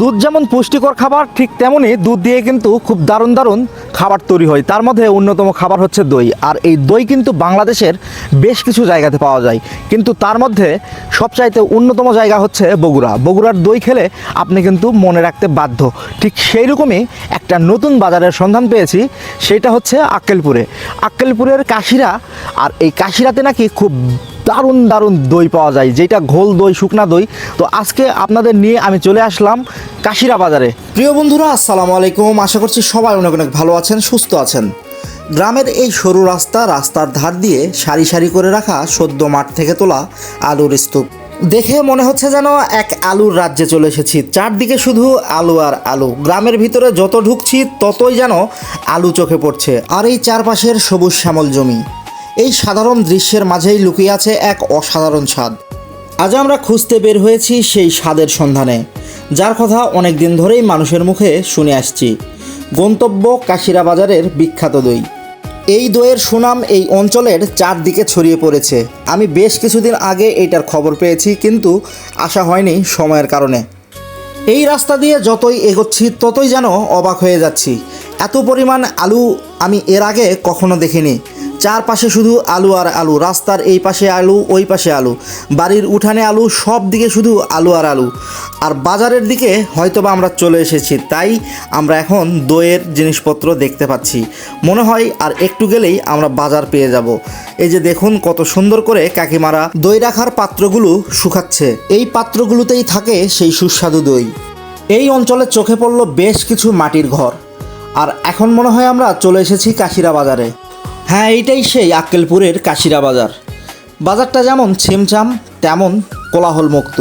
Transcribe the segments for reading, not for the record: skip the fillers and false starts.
দুধ যেমন পুষ্টিকর খাবার, ঠিক তেমনই দুধ দিয়ে কিন্তু খুব দারুণ দারুণ খাবার তৈরি হয়। তার মধ্যে অন্যতম খাবার হচ্ছে দই। আর এই দই কিন্তু বাংলাদেশের বেশ কিছু জায়গাতে পাওয়া যায়, কিন্তু তার মধ্যে সবচাইতে অন্যতম জায়গা হচ্ছে বগুড়া। বগুড়ার দই খেলে আপনি কিন্তু মনে রাখতে বাধ্য। ঠিক সেই রকমই একটা নতুন বাজারের সন্ধান পেয়েছি, সেটা হচ্ছে আক্কেলপুরে। আক্কেলপুরের কাশিরা, আর এই কাশিরাতে নাকি খুব দারুণ দারুণ দই পাওয়া যায়, যেটা ঘোল দই, শুকনা দই। তো আজকে আপনাদের নিয়ে আমি চলে আসলাম কাশিরা বাজারে। প্রিয় বন্ধুরা, আসসালামু আলাইকুম। আশা করছি সবাই অনেক অনেক ভালো আছেন, সুস্থ আছেন। গ্রামের এই সরু রাস্তার ধার দিয়ে সারি সারি করে রাখা সদ্য মাঠ থেকে তোলা আলুর স্তূপ দেখে মনে হচ্ছে যেন এক আলুর রাজ্যে চলে এসেছি। চারদিকে শুধু আলু আর আলু। গ্রামের ভিতরে যত ঢুকছি ততই যেন আলু চোখে পড়ছে, আর এই চারপাশের সবুজ শ্যামল জমি। এই সাধারণ দৃশ্যের মাঝেই লুকিয়ে আছে এক অসাধারণ স্বাদ। আজ আমরা খুঁজতে বের হয়েছি সেই স্বাদের সন্ধানে, যার কথা অনেক দিন ধরেই মানুষের মুখে শুনে আসছি। গন্তব্য কাশিরা বাজারের বিখ্যাত দই। এই দইয়ের সুনাম এই অঞ্চলের চারদিকে ছড়িয়ে পড়েছে। আমি বেশ কিছুদিন আগে এইটার খবর পেয়েছি, কিন্তু আসা হয়নি সময়ের কারণে। এই রাস্তা দিয়ে যতই এগোচ্ছি ততই যেন অবাক হয়ে যাচ্ছি। এত পরিমাণ আলু আমি এর আগে কখনো দেখিনি। চারপাশে শুধু আলু আর আলু, রাস্তার এই পাশে আলু, ওই পাশে আলু, বাড়ির উঠানে আলু, সব দিকে শুধু আলু আর আলু। আর বাজারের দিকে হয়তোবা আমরা চলে এসেছি, তাই আমরা এখন দইয়ের জিনিসপত্র দেখতে পাচ্ছি। মনে হয় আর একটু গেলেই আমরা বাজার পেয়ে যাব। এই যে দেখুন কত সুন্দর করে কাকিমারা দই রাখার পাত্রগুলো শুকাচ্ছে। এই পাত্রগুলোতেই থাকে সেই সুস্বাদু দই। এই অঞ্চলে চোখে পড়ল বেশ কিছু মাটির ঘর। আর এখন মনে হয় আমরা চলে এসেছি কাশিরা বাজারে। হ্যাঁ, এইটাই সেই আক্কেলপুরের কাশিরা বাজার। বাজারটা যেমন ছিমছাম তেমন কোলাহল মুক্ত।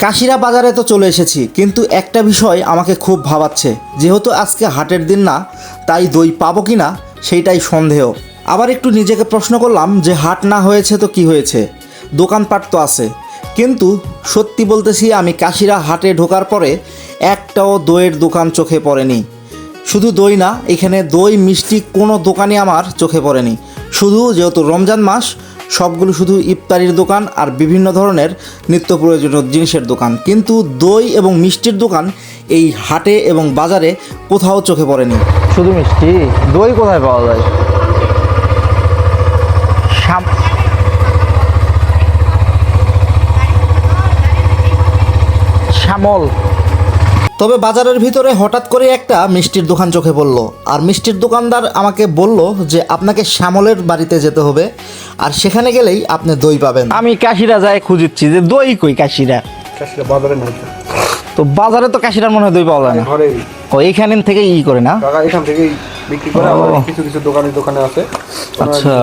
কাশিরা বাজারে তো চলে এসেছি, কিন্তু একটা বিষয় আমাকে খুব ভাবাচ্ছে। যেহেতু আজকে হাটের দিন না, তাই দই পাবো কি না সেইটাই সন্দেহ। আবার একটু নিজেকে প্রশ্ন করলাম যে হাট না হয়েছে তো কি হয়েছে, দোকানপাট তো আছে। কিন্তু সত্যি বলতেছি, আমি কাশিরা হাটে ঢোকার পরে একটাও দইয়ের দোকান চোখে পড়েনি। শুধু দই না, এখানে দই মিষ্টি কোনো দোকানই আমার চোখে পড়েনি। শুধু যেহেতু রমজান মাস, সবগুলো শুধু ইফতারির দোকান আর বিভিন্ন ধরনের নিত্য প্রয়োজনীয় জিনিসের দোকান। কিন্তু দই এবং মিষ্টির দোকান এই হাটে এবং বাজারে কোথাও চোখে পড়েনি। শুধু মিষ্টি, দই কোথায় পাওয়া যায়? শ্যামল। তবে বাজারের ভিতরে হঠাৎ করে একটা মিষ্টির দোকান চোখে পড়লো, আর মিষ্টির দোকানদার আমাকে বলল যে আপনাকে শ্যামলের বাড়িতে যেতে হবে, আর সেখানে গেলেই আপনি দই পাবেন। আমি কাশিরা যাই খুঁজিচ্ছি যে দই কই কাশিরা। কাশিরা বাজারে নাই তো বাজারে তো কাশিরার মনে হয় দই পাওয়া যায় না। ঘরে ও এইখান থেকে করে না, কাকা এখান থেকেই বিক্রি করে। আবার কিছু কিছু দোকানে আছে। আচ্ছা,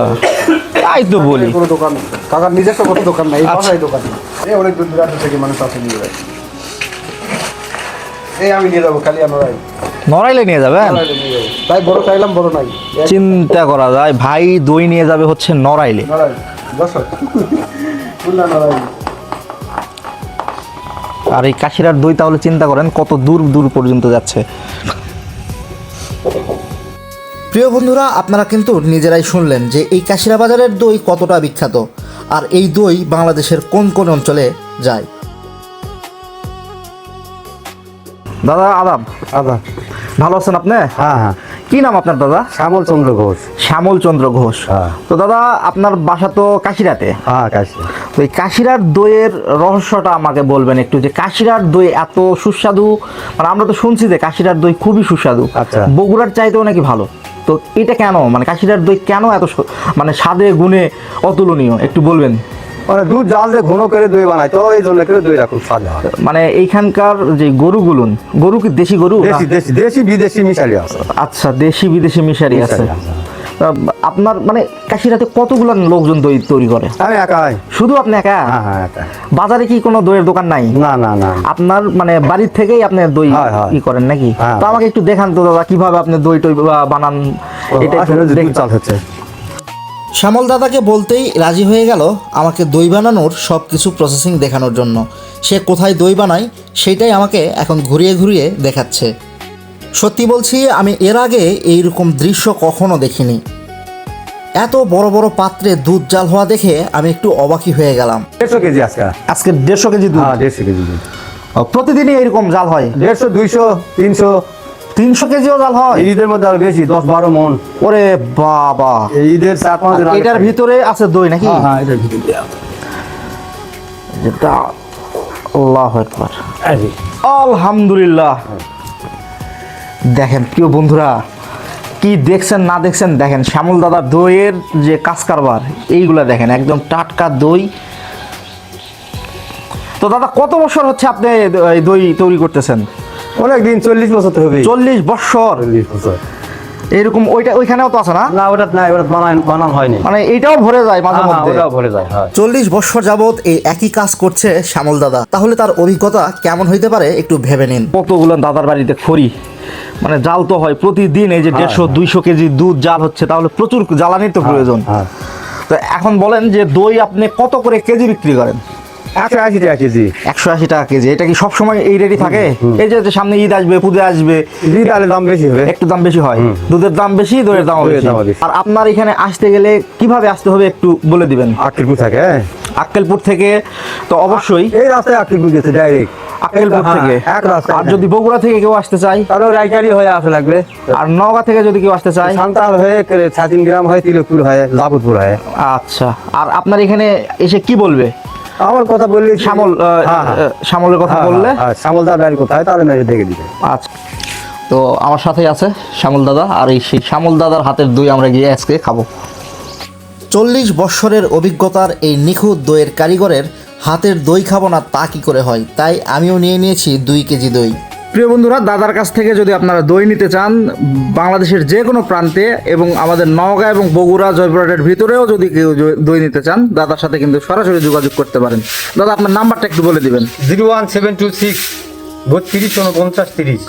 তাই তো বলি। কোনো দোকান কাকার নিজস্ব কোনো দোকান নাই, বাসায় দোকান। এই অনেক দূর দূরান্ত থেকে মানুষ আসে নিয়ে যায়। এই আমি নিয়ে যাবো, খালি আমরা নড়াইলে নিয়ে যাবেন? তাই বড় চাইলাম, বড় নাই। চিন্তা করা যায়, ভাই দই নিয়ে যাবে হচ্ছে নড়াইলে। আর এই কাশিরার দই তাহলে চিন্তা করেন কত দূর দূর পর্যন্ত যাচ্ছে। প্রিয় বন্ধুরা, আপনারা কিন্তু নিজেরাই শুনলেন যে এই কাশিরা বাজারের দই কতটা বিখ্যাত, আর এই দই বাংলাদেশের কোন কোন অঞ্চলে যায়। দাদা আদাব। আদাব। ভালো আছেন আপনি? হ্যাঁ হ্যাঁ। কি নাম আপনার দাদা? শ্যামল চন্দ্র ঘোষ। শ্যামল চন্দ্র ঘোষ। হ্যাঁ। তো দাদা, আপনার বাসা তো কাশিরাতে। হ্যাঁ, কাশি। তো এই কাশিরার দইয়ের রহস্যটা আমাকে বলবেন একটু, যে কাশিরার দই এত সুস্বাদু। মানে আমরা তো শুনছি যে কাশিরার দই খুবই সুস্বাদু, আচ্ছা। বগুড়ার চাইতেও নাকি ভালো। তো এটা কেন, মানে কাশিরার দই কেন এত মানে স্বাদে গুণে অতুলনীয়, একটু বলবেন? মানে দুধ জাল দিয়ে ঘন করে দই বানায়, তো এই জন্য করে দইটা খুব স্বাদ হয়। মানে এইখানকার যে গরু কি দেশি গরু? দেশি বিদেশি মিশালি আছে। আচ্ছা, দেশি বিদেশি মিশারি আছে। আপনার মানে কাশিরাতে কতগুলো লোকজন দই তৈরি করে? আমি একাই। শুধু আপনি একা? হ্যাঁ হ্যাঁ, একা। বাজারে কি কোনো দইয়ের দোকান নাই? না না না। আপনার মানে বাড়ির থেকেই আপনি দই কি করেন নাকি? তো আমাকে একটু দেখান তো দাদা, কিভাবে আপনি দই টই বানান। এটা চাল হচ্ছে। শ্যামল দাদাকে বলতেই রাজি হয়ে গেল আমাকে দই বানানোর সব কিছু প্রসেসিং দেখানোর জন্য। সে কোথায় দই বানায় সেটাই আমাকে এখন ঘুরিয়ে ঘুরিয়ে দেখাচ্ছে। সত্যি বলছি, আমি এর আগে এইরকম দৃশ্য কখনো দেখিনি। এত বড় বড় পাত্রে দুধ জাল হওয়া দেখে আমি একটু অবাকই হয়ে গেলাম। 150 কেজি আজকে। আজকে 150 কেজি দুধ? হ্যাঁ, 150 কেজি দুধ। ও প্রতিদিনই এরকম জাল হয়? 150 200 300 300 কেজিও জাল হয়? এই ঈদের মধ্যে আরো বেশি 10-12 মন। ওরে বাবা, এই ঈদের 4-5 দিন আগে এটার ভিতরে আছে দই নাকি? হ্যাঁ এটার ভিতরে দেয়া। যেটা আল্লাহু আকবার, এই যে। আলহামদুলিল্লাহ। দেখেন প্রিয় বন্ধুরা, কি দেখছেন না দেখছেন, দেখেন শ্যামল দাদার দইয়ের যে কাজ কারবার, এইগুলা দেখেন একদম টাটকা দই। তো দাদা কত বছর হচ্ছে আপনি এই দই তৈরি করতেছেন? অনেক দিন, 40 বছর তো হবে। 40 বছর। 40 বছর। এরকম ওইখানেও তো আছে না? না ওটা নাই, ওটা বানান হয়নি। মানে এইটাও ভরে যায় মাঝে হ্যাঁ, মধ্যে? ওটাও ভরে যায়, হ্যাঁ। 40 বছর যাবত এই একই কাজ করছে শ্যামল দাদা, তাহলে তার অভিজ্ঞতা কেমন হইতে পারে একটু ভেবে নিন। কতগুলো দাদার বাড়িতে খড়ি, মানে জাল তো হয় প্রতিদিন, এই যে 150-200 কেজি দুধ জাল হচ্ছে, তাহলে প্রচুর জ্বালানির তো প্রয়োজন। হ্যাঁ। তো এখন বলেন যে দই আপনি কত করে কেজি বিক্রি করেন? 180 টাকা কেজি। 180 টাকা কেজি। এটা কি সবসময় এই রেডি থাকে? এই যে সামনে ঈদ আসবে, পুজো আসবে, ঈদ আলে দাম বেশি হবে। একটু দাম বেশি হয়, দুধের দাম বেশি, দইয়ের দাম দইয়ের বেশি। দাম বেশি। আর আপনার এখানে আসতে গেলে কিভাবে আসতে হবে একটু বলে দিবেন। আক্কেলপুর থাকে, হ্যাঁ। আক্কেলপুর থেকে তো অবশ্যই, এই রাস্তায় আক্কেলপুর গেছে ডাইরেক্ট। আক্কেলপুর থেকে। এক রাস্তা। আর যদি বগুড়া থেকে কেউ আসতে চায়? তাহলে রাইকারি হয়ে আসা লাগবে। আর নওগাঁ থেকে যদি কেউ আসতে চায়? সান্তাল হয়ে ছাতিন গ্রাম হয়, তিলকপুর হয়, লাভপুর হয়। আচ্ছা, আর আপনার এখানে এসে কি বলবে? আমার কথা বললি শ্যামল, শ্যামলের কথা বললে? শ্যামল দা বাড়ি কোথায়, তাহলে মেরে দেখে দিবে। আচ্ছা, তো আমার সাথেই আছে শ্যামল দাদা, আর এই সেই শ্যামল দাদার হাতের দই আমরা গিয়ে আজকে খাবো। 40 বৎসরের অভিজ্ঞতার এই নিখুঁত দইয়ের কারিগরের হাতের দই খাবো না তা কি করে হয়, তাই আমিও নিয়ে নিয়েছি 2 কেজি দই। প্রিয় বন্ধুরা, দাদার কাছ থেকে যদি আপনারা দই নিতে চান, বাংলাদেশের যে কোনো প্রান্তে এবং আমাদের নওগাঁ এবং বগুড়া জয়পুরহাটের ভিতরেও যদি কেউ দই নিতে চান, দাদার সাথে কিন্তু সরাসরি যোগাযোগ করতে পারেন। দাদা আপনার নাম্বারটা একটু বলে দিবেন। 01726 32 49 30।